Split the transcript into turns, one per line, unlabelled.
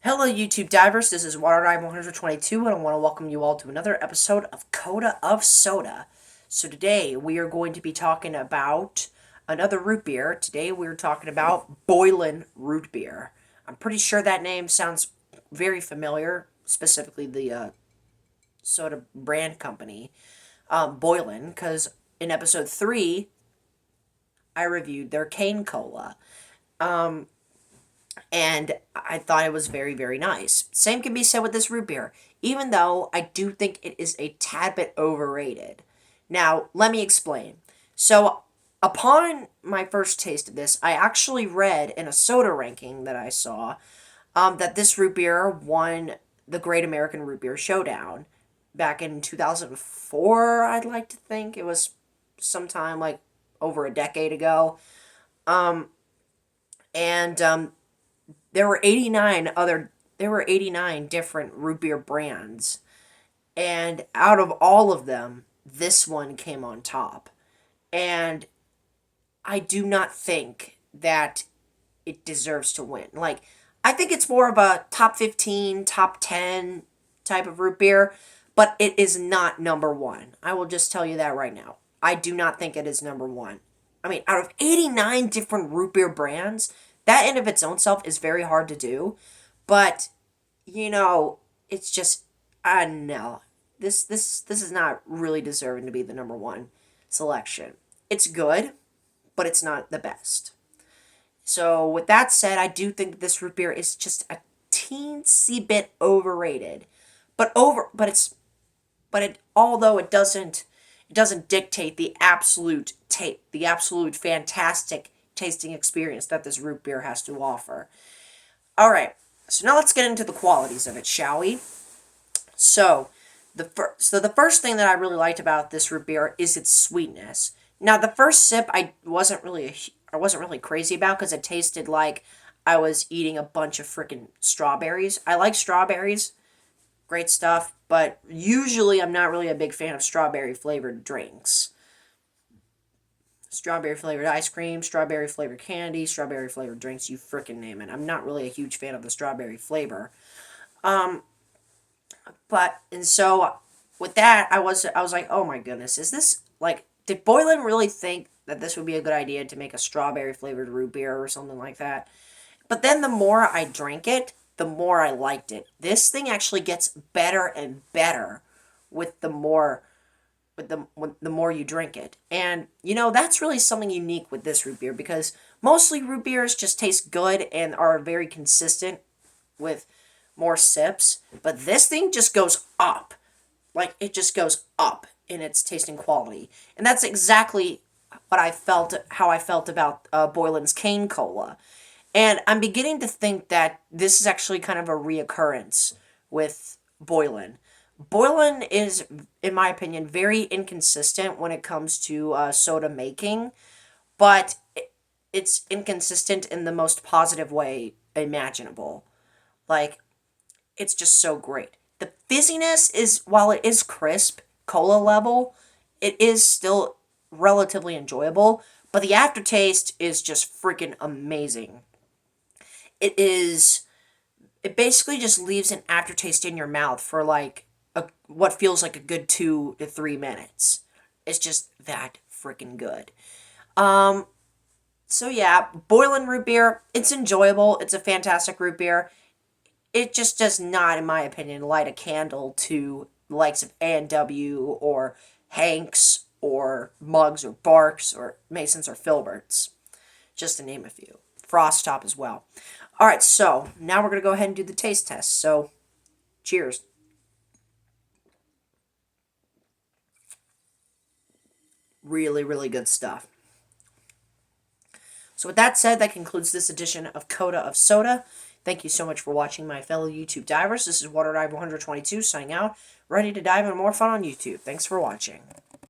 Hello, YouTube divers. This is Water Dive 122, and I want to welcome you all to another episode of Coda of Soda. So today we are going to be talking about another root beer. Today we're talking about Boylan root beer. I'm pretty sure that name sounds very familiar, specifically the soda brand company, Boylan, because in episode 3 I reviewed their cane cola. And I thought it was very, very nice. Same can be said with this root beer, even though I do think it is a tad bit overrated. Now, let me explain. So, upon my first taste of this, I actually read in a soda ranking that I saw that this root beer won the Great American Root Beer Showdown back in 2004, I'd like to think. It was sometime like over a decade ago. And there were 89 different root beer brands, and out of all of them this one came on top. And I do not think that it deserves to win. Like, I think it's more of a top 15, top 10 type of root beer, but it is not number one. I will just tell you that right now. I do not think it is number one. I mean, out of 89 different root beer brands, that in of its own self is very hard to do. But, it's just, I don't know. This is not really deserving to be the number one selection. It's good, but it's not the best. So with that said, I do think this root beer is just a teensy bit overrated. Although it doesn't dictate the absolute fantastic tasting experience that this root beer has to offer. All right, so now let's get into the qualities of it, shall we? So the first thing that I really liked about this root beer is its sweetness. Now, the first sip I wasn't really crazy about because it tasted like I was eating a bunch of freaking strawberries. I like strawberries, great stuff, but usually I'm not really a big fan of strawberry flavored drinks. Strawberry flavored ice cream, strawberry flavored candy, strawberry flavored drinks, you freaking name it. I'm not really a huge fan of the strawberry flavor. And so with that, I was like, oh my goodness, is this like, did Boylan really think that this would be a good idea to make a strawberry flavored root beer or something like that? But then the more I drank it, the more I liked it. This thing actually gets better and better with the more you drink it. And that's really something unique with this root beer, because mostly root beers just taste good and are very consistent with more sips, but this thing just goes up. Like, it just goes up in its tasting quality. And that's exactly how I felt about Boylan's Cane Cola. And I'm beginning to think that this is actually kind of a reoccurrence with Boylan. Boylan is, in my opinion, very inconsistent when it comes to soda making, but it's inconsistent in the most positive way imaginable. Like, it's just so great. The fizziness is, while it is crisp, cola level, it is still relatively enjoyable, but the aftertaste is just freaking amazing. It basically just leaves an aftertaste in your mouth for like what feels like a good 2 to 3 minutes. It's just that freaking good. So yeah, Boylan root beer, it's enjoyable. It's a fantastic root beer. It just does not, in my opinion, light a candle to the likes of A&W or Hank's or Muggs or Barks or Masons or Filberts, just to name a few. Frost Top as well. All right, so now we're going to go ahead and do the taste test. So, cheers. Really, really good stuff. So with that said, that concludes this edition of Coda of Soda. Thank you so much for watching, my fellow YouTube divers. This is Water Dive 122 signing out, ready to dive into more fun on YouTube. Thanks for watching.